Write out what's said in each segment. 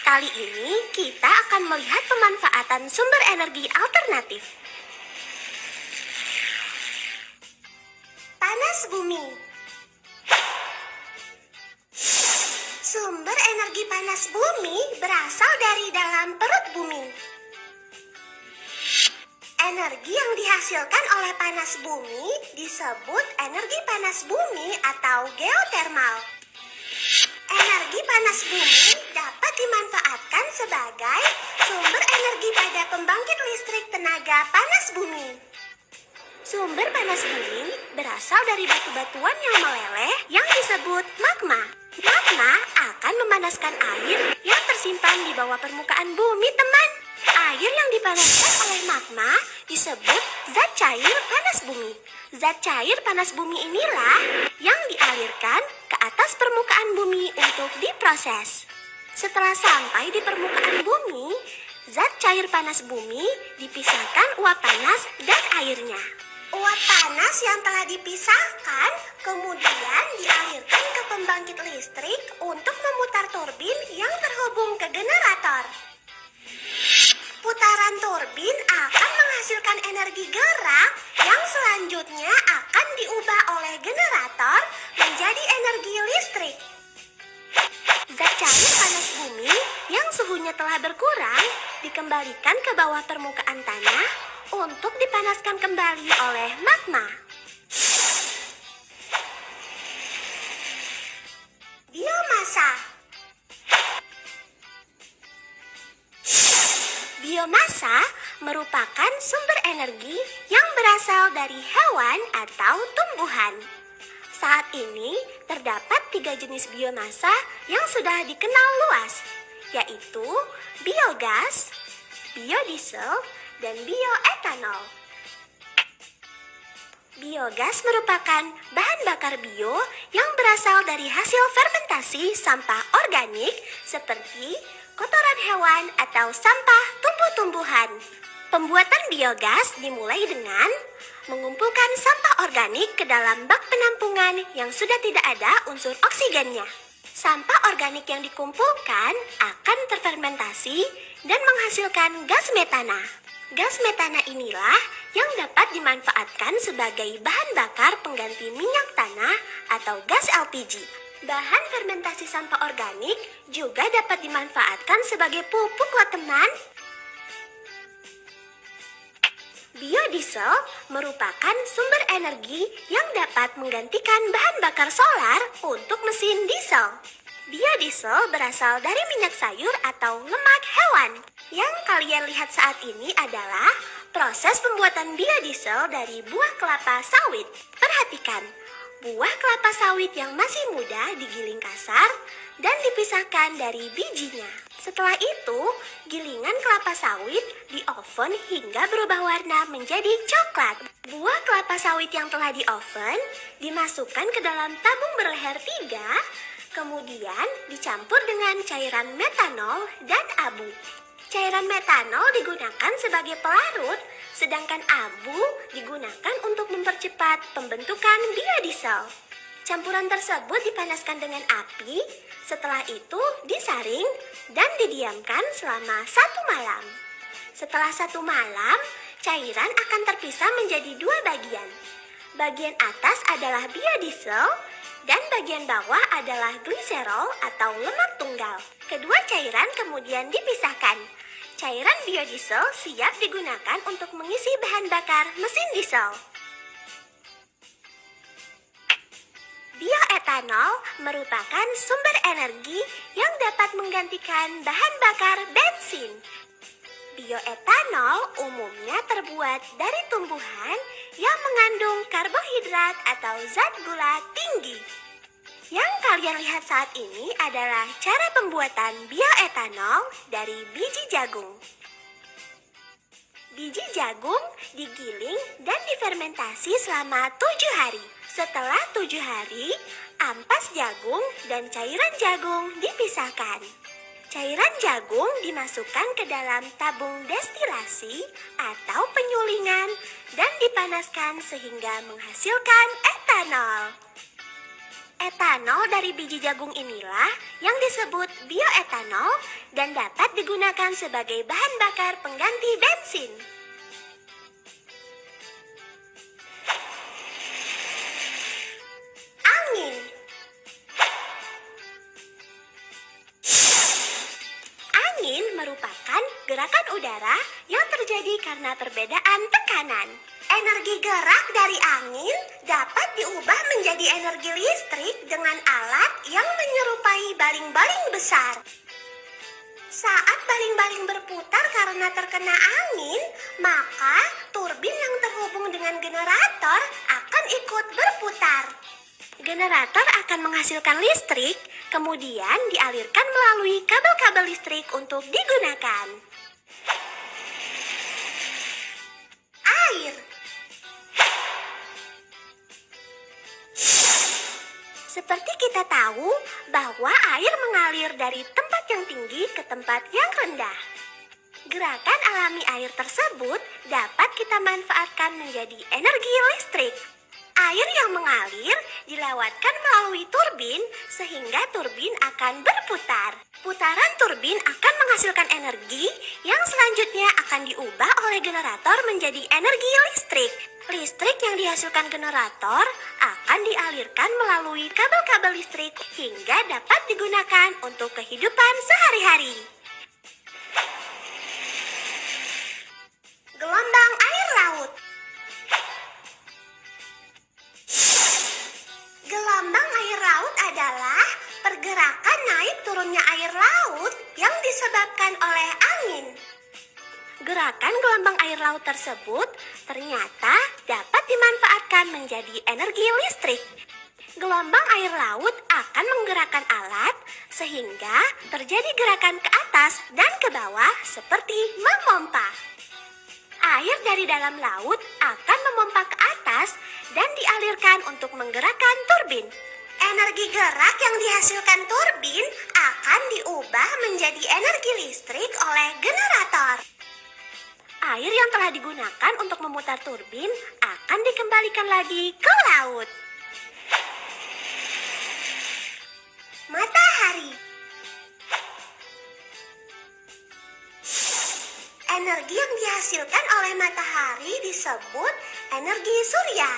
Kali ini kita akan melihat pemanfaatan sumber energi alternatif. Panas bumi. Sumber energi panas bumi berasal dari dalam perut bumi. Energi yang dihasilkan oleh panas bumi disebut energi panas bumi atau geotermal. Energi panas bumi dapat dimanfaatkan sebagai sumber energi pada pembangkit listrik tenaga panas bumi. Sumber panas bumi berasal dari batu-batuan yang meleleh yang disebut magma. Magma akan memanaskan air yang tersimpan di bawah permukaan bumi, teman. Air yang dipanaskan oleh magma disebut zat cair panas bumi. Zat cair panas bumi inilah yang dialirkan ke atas permukaan bumi untuk diproses. Setelah sampai di permukaan bumi, zat cair panas bumi dipisahkan uap panas dan airnya. Uap panas yang telah dipisahkan kemudian dialirkan ke pembangkit listrik untuk memutar turbin yang terhubung ke generator. Putaran turbin akan menghasilkan energi gerak yang selanjutnya akan diubah oleh generator menjadi energi listrik. Zat cair panas bumi yang suhunya telah berkurang dikembalikan ke bawah permukaan tanah untuk dipanaskan kembali oleh magma. Biomasa. Biomasa merupakan sumber energi yang berasal dari hewan atau tumbuhan. Saat ini terdapat 3 jenis biomasa yang sudah dikenal luas, yaitu biogas, biodiesel, dan bioetanol. Biogas merupakan bahan bakar bio yang berasal dari hasil fermentasi sampah organik seperti kotoran hewan atau sampah tumbuh-tumbuhan. Pembuatan biogas dimulai dengan mengumpulkan sampah organik ke dalam bak penampungan yang sudah tidak ada unsur oksigennya. Sampah organik yang dikumpulkan akan terfermentasi dan menghasilkan gas metana. Gas metana inilah yang dapat dimanfaatkan sebagai bahan bakar pengganti minyak tanah atau gas LPG. Bahan fermentasi sampah organik juga dapat dimanfaatkan sebagai pupuk loh, teman. Biodiesel merupakan sumber energi yang dapat menggantikan bahan bakar solar untuk mesin diesel. Biodiesel berasal dari minyak sayur atau lemak hewan. Yang kalian lihat saat ini adalah proses pembuatan biodiesel dari buah kelapa sawit. Perhatikan, buah kelapa sawit yang masih muda digiling kasar dan dipisahkan dari bijinya. Setelah itu, gilingan kelapa sawit di oven hingga berubah warna menjadi coklat. Buah kelapa sawit yang telah di oven dimasukkan ke dalam tabung berleher 3, kemudian dicampur dengan cairan metanol dan abu. Cairan metanol digunakan sebagai pelarut, sedangkan abu digunakan untuk mempercepat pembentukan biodiesel. Campuran tersebut dipanaskan dengan api, setelah itu disaring dan didiamkan selama 1 malam. Setelah 1 malam, cairan akan terpisah menjadi 2 bagian. Bagian atas adalah biodiesel dan bagian bawah adalah gliserol atau lemak tunggal. Kedua cairan kemudian dipisahkan. Cairan biodiesel siap digunakan untuk mengisi bahan bakar mesin diesel. Bioetanol merupakan sumber energi yang dapat menggantikan bahan bakar bensin. Bioetanol umumnya terbuat dari tumbuhan yang mengandung karbohidrat atau zat gula tinggi. Yang kalian lihat saat ini adalah cara pembuatan bioetanol dari biji jagung. Biji jagung digiling dan difermentasi selama 7 hari. Setelah 7 hari, ampas jagung dan cairan jagung dipisahkan. Cairan jagung dimasukkan ke dalam tabung destilasi atau penyulingan dan dipanaskan sehingga menghasilkan etanol. Etanol dari biji jagung inilah yang disebut bioetanol dan dapat digunakan sebagai bahan bakar pengganti bensin. Angin. Angin merupakan gerakan udara yang terjadi karena perbedaan tekanan. Energi gerak dari angin dapat diubah menjadi energi listrik dengan alat yang menyerupai baling-baling besar. Saat baling-baling berputar karena terkena angin, maka turbin yang terhubung dengan generator akan ikut berputar. Generator akan menghasilkan listrik, kemudian dialirkan melalui kabel-kabel listrik untuk digunakan. Air. Seperti kita tahu bahwa air mengalir dari tempat yang tinggi ke tempat yang rendah. Gerakan alami air tersebut dapat kita manfaatkan menjadi energi listrik. Air yang mengalir dilewatkan melalui turbin sehingga turbin akan berputar. Putaran turbin akan menghasilkan energi yang selanjutnya akan diubah oleh generator menjadi energi listrik. Listrik yang dihasilkan generator akan dialirkan melalui kabel-kabel listrik hingga dapat digunakan untuk kehidupan sehari-hari. Gelombang air laut. Gelombang air laut adalah pergerakan naik turunnya air laut yang disebabkan oleh angin. Gerakan gelombang air laut tersebut ternyata dapat dimanfaatkan menjadi energi listrik. Gelombang air laut akan menggerakkan alat sehingga terjadi gerakan ke atas dan ke bawah seperti memompa. Air dari dalam laut akan memompa ke atas dan dialirkan untuk menggerakkan turbin. Energi gerak yang dihasilkan turbin akan diubah menjadi energi listrik oleh generator. Air yang telah digunakan untuk memutar turbin akan dikembalikan lagi ke laut. Matahari. Energi yang dihasilkan oleh matahari disebut energi surya.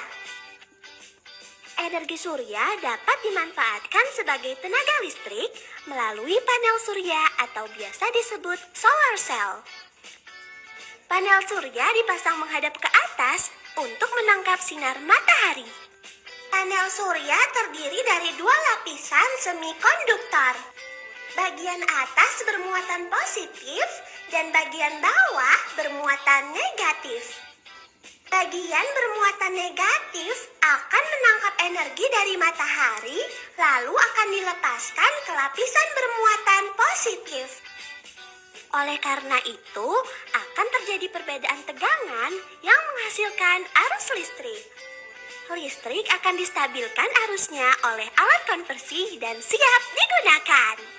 Energi surya dapat dimanfaatkan sebagai tenaga listrik melalui panel surya atau biasa disebut solar cell. Panel surya dipasang menghadap ke atas untuk menangkap sinar matahari. Panel surya terdiri dari dua lapisan semikonduktor. Bagian atas bermuatan positif dan bagian bawah bermuatan negatif. Bagian bermuatan negatif akan menangkap energi dari matahari lalu akan dilepaskan ke lapisan bermuatan positif. Oleh karena itu, akan terjadi perbedaan tegangan yang menghasilkan arus listrik. Listrik akan distabilkan arusnya oleh alat konversi dan siap digunakan.